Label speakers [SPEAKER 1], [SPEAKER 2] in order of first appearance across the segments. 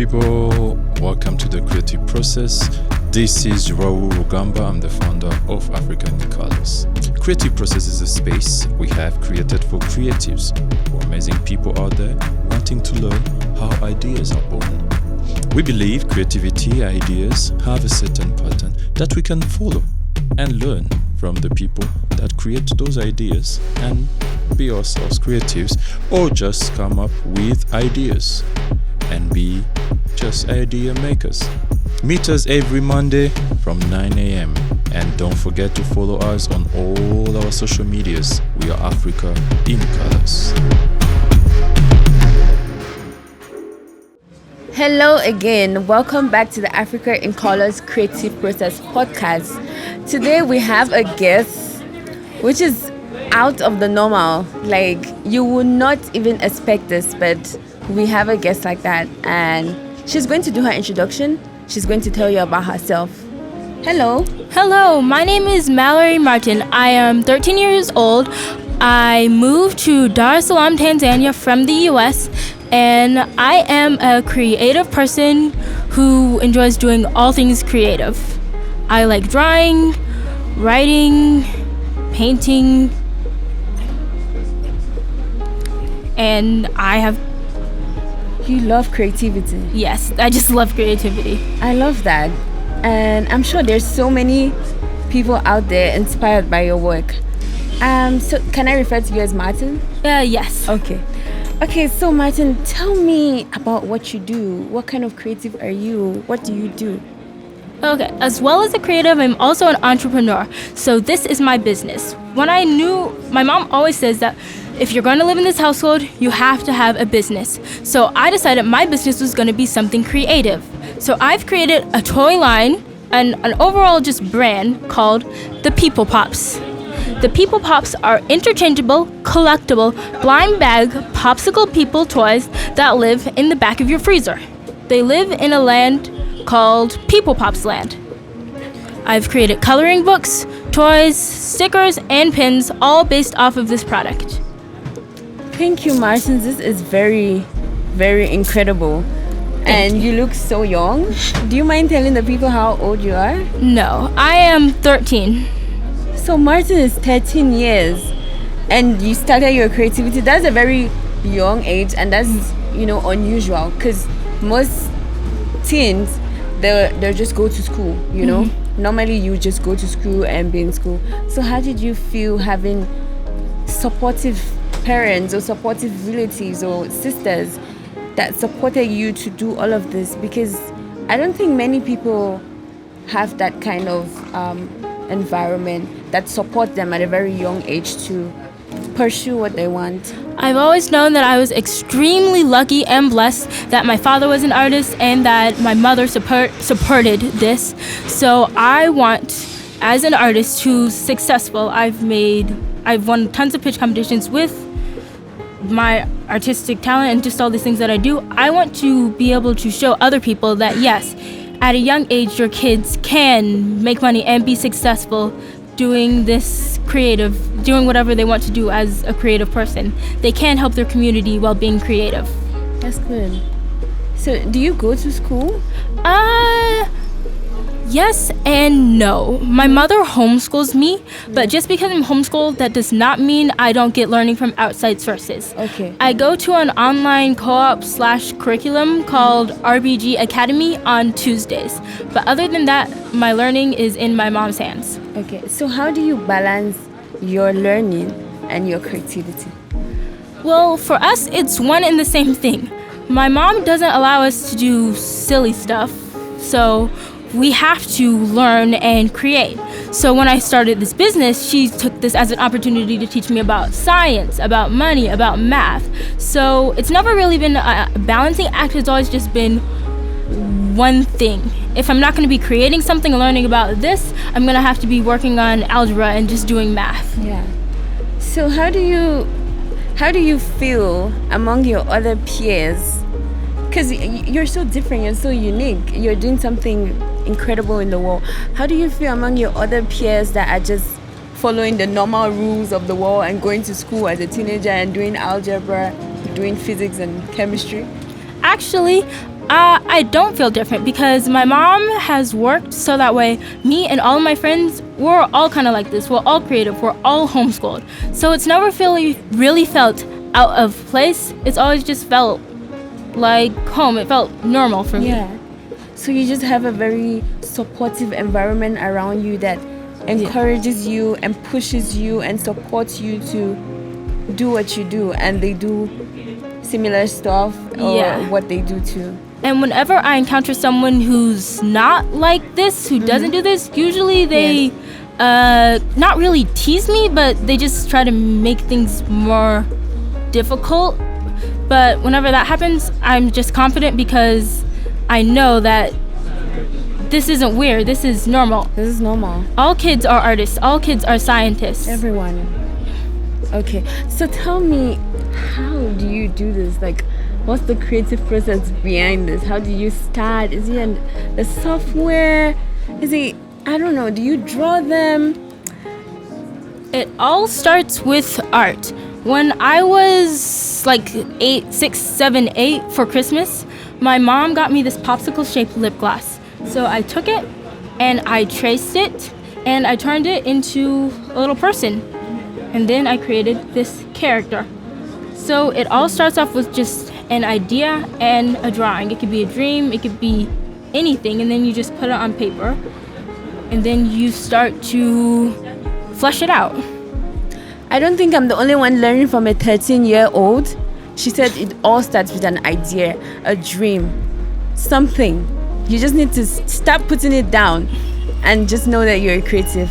[SPEAKER 1] people, welcome to the creative process. This is Raul Rugamba. I'm the founder of African Colors. Creative process is a space we have created for creatives, for amazing people out there wanting to learn how ideas are born. We believe creativity ideas have a certain pattern that we can follow and learn from the people that create those ideas and be ourselves creatives, or just come up with ideas and be just idea makers. Meet us every Monday from 9 a.m. and don't forget to follow us on all our social medias. We are Africa in Colors.
[SPEAKER 2] Hello again. Welcome back to the Africa in Colors Creative Process podcast. Today we have a guest which is out of the normal. Like, you would not even expect this, but we have a guest like that, and she's going to do her introduction. She's going to tell you about herself. Hello.
[SPEAKER 3] Hello, my name is Mallory Martin. I am 13 years old. I moved to Dar es Salaam, Tanzania from the US, and I am a creative person who enjoys doing all things creative. I like drawing, writing, painting, and
[SPEAKER 2] You love creativity.
[SPEAKER 3] Yes, I just love creativity.
[SPEAKER 2] I love that. And I'm sure there's so many people out there inspired by your work. So can I refer to you as Martin?
[SPEAKER 3] Yes.
[SPEAKER 2] Okay, so Martin, tell me about what you do. What kind of creative are you? What do you do?
[SPEAKER 3] Okay, as well as a creative, I'm also an entrepreneur. So this is my business. My mom always says that if you're going to live in this household, you have to have a business. So I decided my business was going to be something creative. So I've created a toy line and an overall just brand called the People Pops. The People Pops are interchangeable, collectible, blind bag, popsicle people toys that live in the back of your freezer. They live in a land called People Pops Land. I've created coloring books, toys, stickers, and pins, all based off of this product.
[SPEAKER 2] Thank you, Martin. This is very, very incredible. And you look so young. Do you mind telling the people how old you are?
[SPEAKER 3] No, I am 13.
[SPEAKER 2] So Martin is 13 years and you started your creativity. That's a very young age, and that's, unusual, because most teens, they'll just go to school, Normally you just go to school and be in school. So how did you feel having supportive parents or supportive relatives or sisters that supported you to do all of this? Because I don't think many people have that kind of environment that support them at a very young age to pursue what they want.
[SPEAKER 3] I've always known that I was extremely lucky and blessed that my father was an artist and that my mother supported this. So I want, as an artist who's successful, I've won tons of pitch competitions with my artistic talent and just all these things that I do. I want to be able to show other people that yes, at a young age, your kids can make money and be successful doing whatever they want to do as a creative person. They can help their community while being creative.
[SPEAKER 2] That's good. So do you go to school?
[SPEAKER 3] Yes and no. My mother homeschools me, but just because I'm homeschooled, that does not mean I don't get learning from outside sources.
[SPEAKER 2] Okay.
[SPEAKER 3] I go to an online co-op / curriculum called RBG Academy on Tuesdays. But other than that, my learning is in my mom's hands.
[SPEAKER 2] Okay. So how do you balance your learning and your creativity?
[SPEAKER 3] Well, for us, it's one and the same thing. My mom doesn't allow us to do silly stuff, so we have to learn and create. So when I started this business, she took this as an opportunity to teach me about science, about money, about math. So it's never really been a balancing act. It's always just been one thing. If I'm not going to be creating something and learning about this, I'm going to have to be working on algebra and just doing math.
[SPEAKER 2] Yeah. So how do you feel among your other peers? Because you're so different, you're so unique, you're doing something incredible in the world. How do you feel among your other peers that are just following the normal rules of the world and going to school as a teenager and doing algebra, doing physics and chemistry?
[SPEAKER 3] Actually, I don't feel different because my mom has worked so that way me and all of my friends, we're all kind of like this. We're all creative. We're all homeschooled. So it's never really felt out of place. It's always just felt like home. It felt normal for me.
[SPEAKER 2] Yeah. So you just have a very supportive environment around you that encourages you and pushes you and supports you to do what you do, and they do similar stuff or what they do too.
[SPEAKER 3] And whenever I encounter someone who's not like this, who doesn't do this, usually they not really tease me, but they just try to make things more difficult. But whenever that happens, I'm just confident because I know that this isn't weird. This is normal.
[SPEAKER 2] This is normal.
[SPEAKER 3] All kids are artists. All kids are scientists.
[SPEAKER 2] Everyone. Okay. So tell me, how do you do this? Like, what's the creative process behind this? How do you start? Is it the software? Is it, I don't know, do you draw them?
[SPEAKER 3] It all starts with art. When I was like 8, 6, 7, 8 for Christmas, my mom got me this popsicle-shaped lip gloss. So I took it and I traced it and I turned it into a little person. And then I created this character. So it all starts off with just an idea and a drawing. It could be a dream, it could be anything, and then you just put it on paper. And then you start to flesh it out.
[SPEAKER 2] I don't think I'm the only one learning from a 13-year-old. She said it all starts with an idea, a dream, something. You just need to stop putting it down and just know that you're creative.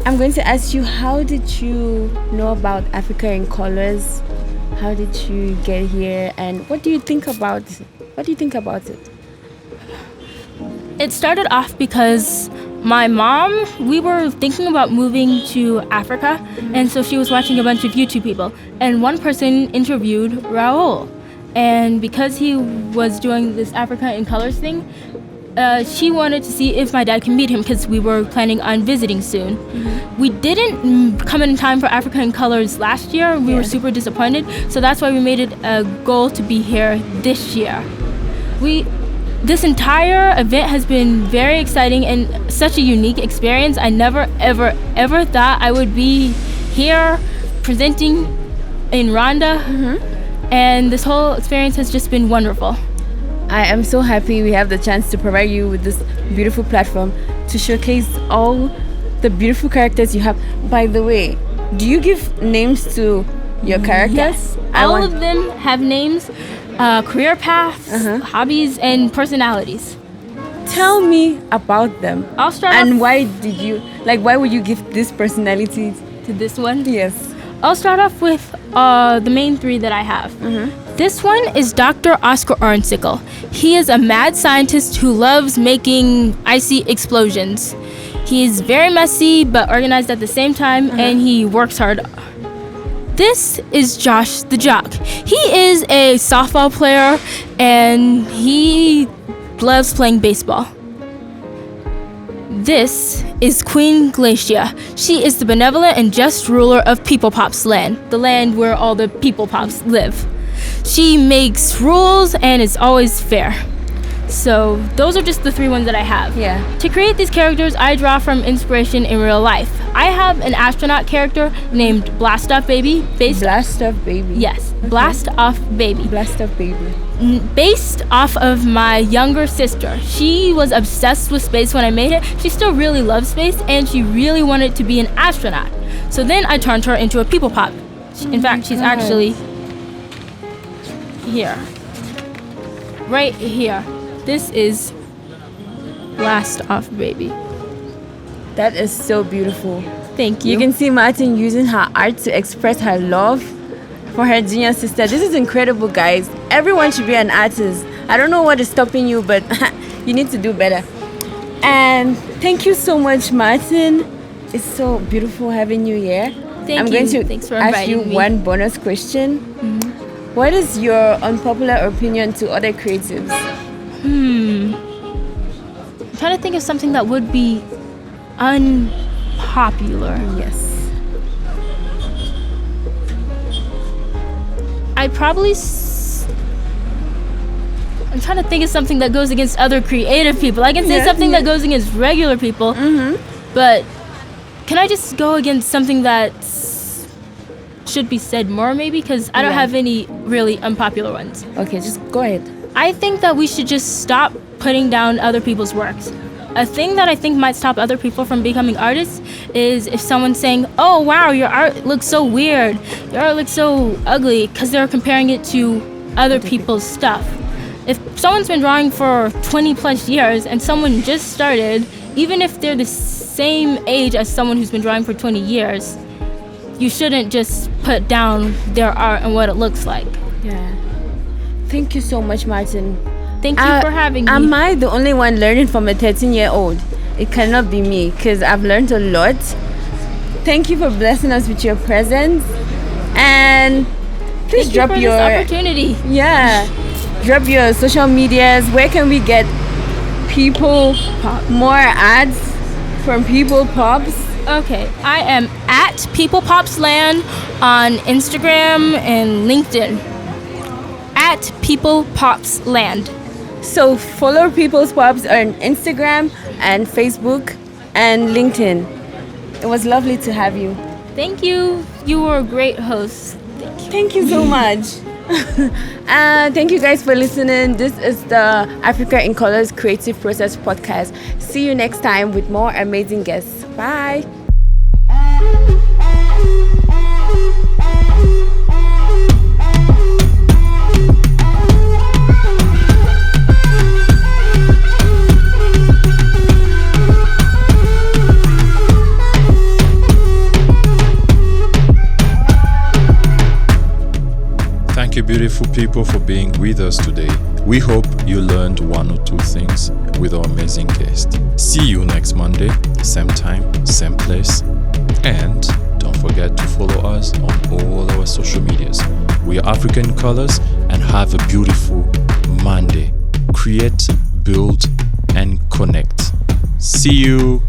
[SPEAKER 2] I'm going to ask you, how did you know about Africa in Colors? How did you get here, and what do you think about it?
[SPEAKER 3] It started off because my mom, we were thinking about moving to Africa, and so she was watching a bunch of YouTube people, and one person interviewed Raul, and because he was doing this Africa in Colors thing, she wanted to see if my dad can meet him because we were planning on visiting soon. We didn't come in time for Africa in Colors last year. We were super disappointed, so that's why we made it a goal to be here this year. This entire event has been very exciting and such a unique experience. I never, ever, ever thought I would be here presenting in Rwanda, and this whole experience has just been wonderful.
[SPEAKER 2] I am so happy we have the chance to provide you with this beautiful platform to showcase all the beautiful characters you have. By the way, do you give names to your characters?
[SPEAKER 3] Yes, all of them have names, career paths, hobbies, and personalities.
[SPEAKER 2] Tell me about them.
[SPEAKER 3] I'll start
[SPEAKER 2] and
[SPEAKER 3] off.
[SPEAKER 2] why would you give this personality
[SPEAKER 3] To this one?
[SPEAKER 2] Yes.
[SPEAKER 3] I'll start off with the main three that I have. This one is Dr. Oscar Ornsickle. He is a mad scientist who loves making icy explosions. He's very messy but organized at the same time, and he works hard. This is Josh the Jock. He is a softball player and he loves playing baseball. This is Queen Glacia. She is the benevolent and just ruler of People Pop's land, the land where all the People Pops live. She makes rules and is always fair. So those are just the three ones that I have.
[SPEAKER 2] Yeah.
[SPEAKER 3] To create these characters, I draw from inspiration in real life. I have an astronaut character named Blast Off Baby.
[SPEAKER 2] Blast Off Baby.
[SPEAKER 3] Yes, Blast Off Baby.
[SPEAKER 2] Blast Off Baby.
[SPEAKER 3] Based off of my younger sister. She was obsessed with space when I made it. She still really loves space and she really wanted to be an astronaut. So then I turned her into a People Pop. In fact, she's actually here. Right here. This is Blast Off Baby.
[SPEAKER 2] That is so beautiful.
[SPEAKER 3] Thank you.
[SPEAKER 2] You can see Martin using her art to express her love for her junior sister. This is incredible, guys. Everyone should be an artist. I don't know what is stopping you, but you need to do better. And thank you so much, Martin. It's so beautiful having you here.
[SPEAKER 3] Thank
[SPEAKER 2] I'm
[SPEAKER 3] you.
[SPEAKER 2] going to
[SPEAKER 3] Thanks for
[SPEAKER 2] ask you
[SPEAKER 3] inviting me.
[SPEAKER 2] one bonus question. What is your unpopular opinion to other creatives?
[SPEAKER 3] I'm trying to think of something that would be unpopular.
[SPEAKER 2] Yes.
[SPEAKER 3] I'd probably I'm trying to think of something that goes against other creative people. I can say something that goes against regular people, but can I just go against something that should be said more, maybe? Because I don't have any really unpopular ones.
[SPEAKER 2] Okay, just go ahead.
[SPEAKER 3] I think that we should just stop putting down other people's works. A thing that I think might stop other people from becoming artists is if someone's saying, oh wow, your art looks so weird, your art looks so ugly, because they're comparing it to other people's stuff. If someone's been drawing for 20 plus years and someone just started, even if they're the same age as someone who's been drawing for 20 years, you shouldn't just put down their art and what it looks like.
[SPEAKER 2] Yeah. Thank you so much, Martin.
[SPEAKER 3] Thank you for having me.
[SPEAKER 2] Am I the only one learning from a 13-year-old? It cannot be me, because I've learned a lot. Thank you for blessing us with your presence. And please
[SPEAKER 3] Thank
[SPEAKER 2] drop
[SPEAKER 3] you for
[SPEAKER 2] your
[SPEAKER 3] this opportunity.
[SPEAKER 2] Yeah. Drop your social medias. Where can we get people more ads from People Pops?
[SPEAKER 3] Okay, I am at People Pops Land on Instagram and LinkedIn. At People Pops Land.
[SPEAKER 2] So follow People's Pops on Instagram and Facebook and LinkedIn. It was lovely to have you.
[SPEAKER 3] Thank you. You were a great host.
[SPEAKER 2] Thank you so much. Thank you guys for listening. This is the Africa in Colors Creative Process podcast. See you next time with more amazing guests. Bye.
[SPEAKER 1] Thank you, beautiful people, for being with us today. We hope you learned one or two things with our amazing guest. See you next Monday, same time, same place. And don't forget to follow us on all our social medias. We are African Colors, and have a beautiful Monday. Create, build, and connect. See you.